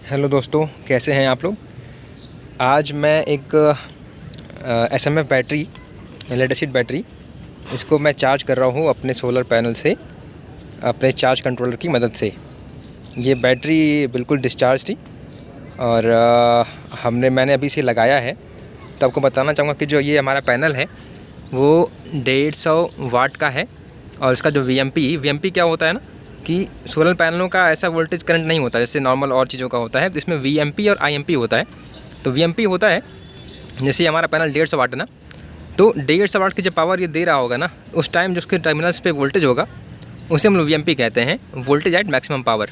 Hello दोस्तों, कैसे हैं आप लोग। आज मैं एक SMF battery, lead acid battery, इसको मैं चार्ज कर रहा हूँ अपने सोलर पैनल से, अपने चार्ज कंट्रोलर की मदद से। ये बैटरी बिल्कुल डिस्चार्ज थी और मैंने अभी इसे लगाया है। तो आपको बताना चाहूँगा कि जो ये हमारा पैनल है वो 150 वाट का है और इसका जो VMP क्या होता है ना, कि सोलर पैनलों का ऐसा वोल्टेज करंट नहीं होता जैसे नॉर्मल और चीज़ों का होता है। तो इसमें VMP और IMP होता है। तो VMP होता है, जैसे हमारा पैनल 150 वाट है ना, तो 150 वाट की जब पावर ये दे रहा होगा ना, उस टाइम जो उसके टर्मिनल्स पे वोल्टेज होगा उसे हम लोग VMP कहते हैं, वोल्टेज एट मैक्सिमम पावर।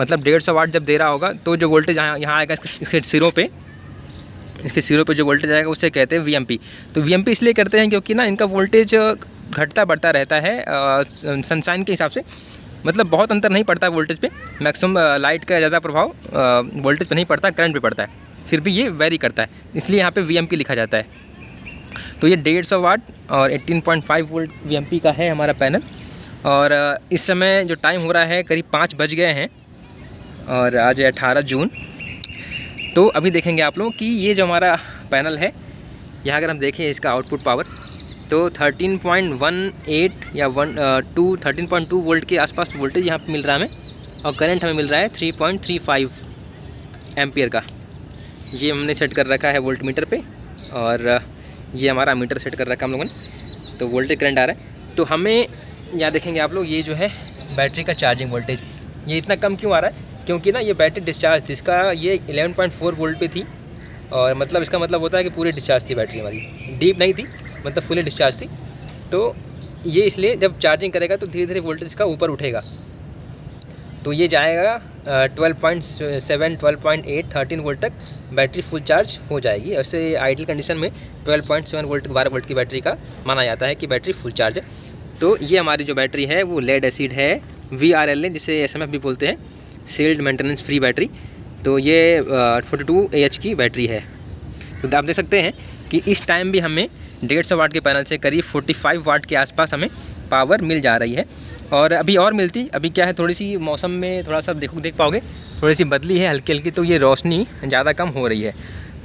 मतलब 150 वाट जब दे रहा होगा तो जो वोल्टेज यहाँ आएगा इसके सिरों पे जो वोल्टेज आएगा उसे कहते हैं VMP। तो VMP इसलिए करते हैं क्योंकि ना इनका वोल्टेज घटता बढ़ता रहता है सनशाइन के हिसाब से। मतलब बहुत अंतर नहीं पड़ता है वोल्टेज पे, मैक्सिमम लाइट का ज़्यादा प्रभाव वोल्टेज पे नहीं पड़ता, करंट पे पड़ता है, फिर भी ये वेरी करता है, इसलिए यहाँ पे VMP लिखा जाता है। तो ये 150 वाट और 18.5 वोल्ट VMP का है हमारा पैनल। और इस समय जो टाइम हो रहा है करीब 5 बज गए हैं और आज है 18 जून। तो अभी देखेंगे आप लोग कि ये जो हमारा पैनल है, यहाँ अगर हम देखें इसका आउटपुट पावर, तो 13.18 या 13.2 वोल्ट के आसपास वोल्टेज यहाँ पे मिल रहा है हमें, और करंट हमें मिल रहा है 3.35 एम्पियर का। ये हमने सेट कर रखा है वोल्ट मीटर पे, और ये हमारा मीटर सेट कर रखा है हम लोगों ने। तो वोल्टेज करंट आ रहा है। तो हमें यहाँ देखेंगे आप लोग, ये जो है बैटरी का चार्जिंग वोल्टेज ये इतना कम क्यों आ रहा है, क्योंकि ना ये बैटरी डिस्चार्ज थी। इसका ये 11.4 वोल्ट पे थी, और मतलब इसका मतलब होता है कि पूरी डिस्चार्ज थी बैटरी हमारी, डीप नहीं थी, मतलब फुली डिस्चार्ज थी। तो ये इसलिए जब चार्जिंग करेगा तो धीरे धीरे वोल्टेज इसका ऊपर उठेगा, तो ये जाएगा 12.7, 12.8, 13 वोल्ट तक बैटरी फुल चार्ज हो जाएगी। ऐसे आइडल कंडीशन में 12.7 वोल्ट 12 वोल्ट की बैटरी का माना जाता है कि बैटरी फुल चार्ज है। तो ये हमारी जो बैटरी है वो लेड एसिड है, VRLA जिसे SMF भी बोलते हैं, सील्ड मेंटेनेंस फ्री बैटरी। तो ये 42 AH की बैटरी है। तो आप देख सकते हैं कि इस टाइम भी हमें 150 वाट के पैनल से करीब 45 वाट के आसपास हमें पावर मिल जा रही है। और अभी और मिलती, अभी क्या है, थोड़ी सी मौसम में थोड़ा सा देख पाओगे, थोड़ी सी बदली है हल्की हल्की, तो ये रोशनी ज़्यादा कम हो रही है।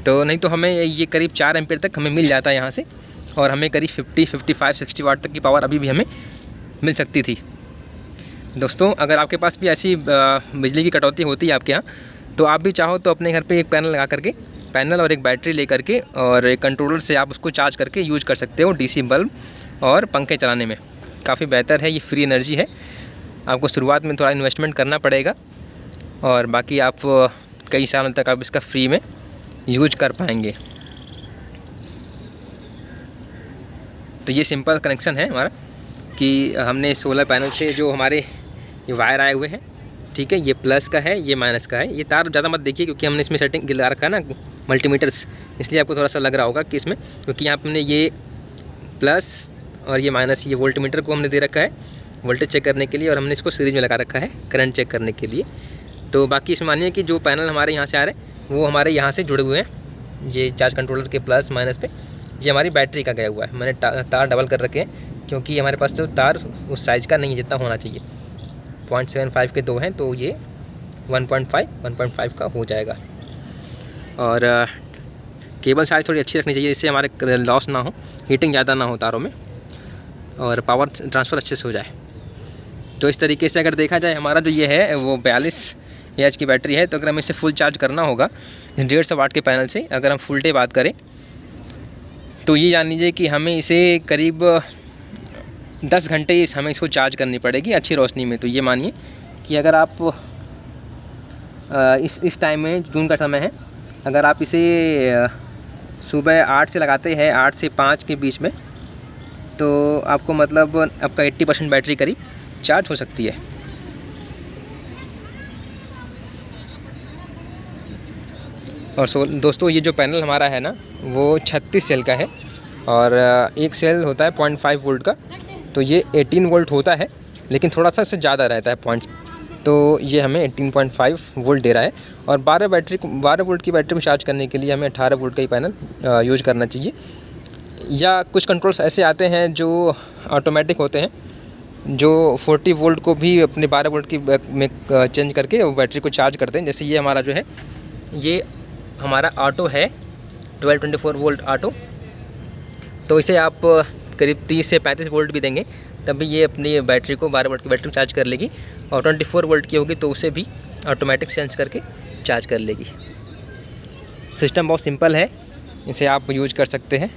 तो नहीं तो हमें ये करीब 4 एम्पियर तक हमें मिल जाता है यहाँ से, और हमें करीब 50, 55, 60 वाट तक की पावर अभी भी हमें मिल सकती थी। दोस्तों, अगर आपके पास भी ऐसी बिजली की कटौती होती है आपके यहाँ, तो आप भी चाहो तो अपने घर पे एक पैनल लगा करके, पैनल और एक बैटरी ले करके और एक कंट्रोलर से आप उसको चार्ज करके यूज़ कर सकते हो DC बल्ब और पंखे चलाने में। काफ़ी बेहतर है, ये फ्री एनर्जी है। आपको शुरुआत में थोड़ा इन्वेस्टमेंट करना पड़ेगा, और बाकी आप कई सालों तक आप इसका फ्री में यूज कर पाएंगे। तो ये सिंपल कनेक्शन है हमारा, कि हमने सोलर पैनल से जो हमारे ये वायर आए हुए हैं, ठीक है, ये प्लस का है, ये माइनस का है। ये तार ज़्यादा मत देखिए क्योंकि हमने इसमें सेटिंग लगा रखा है ना मल्टीमीटर्स, इसलिए आपको थोड़ा सा लग रहा होगा कि इसमें, क्योंकि यहाँ पर हमने ये प्लस और ये माइनस, ये वोल्ट मीटर को हमने दे रखा है वोल्टेज चेक करने के लिए, और हमने इसको सीरीज में लगा रखा है करंट चेक करने के लिए। तो बाकी इसमें मानिए कि जो पैनल हमारे यहाँ से आ रहे हैं वो हमारे यहाँ से जुड़े हुए हैं, ये चार्ज कंट्रोलर के प्लस माइनस पे। ये हमारी बैटरी का गया हुआ है, मैंने तार डबल कर रखे हैं क्योंकि हमारे पास तो तार उस साइज़ का नहीं है जितना होना चाहिए। 0.75 के 2 हैं, तो ये 1.5 का हो जाएगा। और केबल साइज़ थोड़ी अच्छी रखनी चाहिए, जिससे हमारे लॉस ना हो, हीटिंग ज़्यादा ना हो तारों में, और पावर ट्रांसफ़र अच्छे से हो जाए। तो इस तरीके से अगर देखा जाए, हमारा जो ये है वो 42 AH की बैटरी है। तो अगर हमें इसे फुल चार्ज करना होगा इस 150 वाट के पैनल से, अगर हम फुल डे बात करें, तो ये जान लीजिए कि हमें इसे करीब 10 घंटे हमें इसको चार्ज करनी पड़ेगी अच्छी रोशनी में। तो ये मानिए कि अगर आप इस टाइम में, जून का समय है, अगर आप इसे सुबह 8 से लगाते हैं, 8 से 5 के बीच में, तो आपको मतलब आपका 80% बैटरी करीब चार्ज हो सकती है। और दोस्तों, ये जो पैनल हमारा है ना वो 36 सेल का है, और एक सेल होता है 0.5 वोल्ट का। तो ये 18 वोल्ट होता है, लेकिन थोड़ा सा इससे ज़्यादा रहता है पॉइंट्स। तो ये हमें 18.5 वोल्ट दे रहा है, और 12 वोल्ट की बैटरी को चार्ज करने के लिए हमें 18 वोल्ट का ही पैनल यूज करना चाहिए। या कुछ कंट्रोल्स ऐसे आते हैं जो ऑटोमेटिक होते हैं, जो 40 वोल्ट को भी अपने 12 वोल्ट की में चेंज करके वो बैटरी को चार्ज करते हैं। जैसे ये हमारा जो है, ये हमारा ऑटो है 1224 वोल्ट ऑटो। तो इसे आप करीब 30 से 35 वोल्ट भी देंगे तभी ये अपनी बैटरी को 12 वोल्ट की बैटरी को चार्ज कर लेगी। और 24 वोल्ट की होगी तो उसे भी ऑटोमेटिक सेंस करके चार्ज कर लेगी। सिस्टम बहुत सिंपल है, इसे आप यूज कर सकते हैं।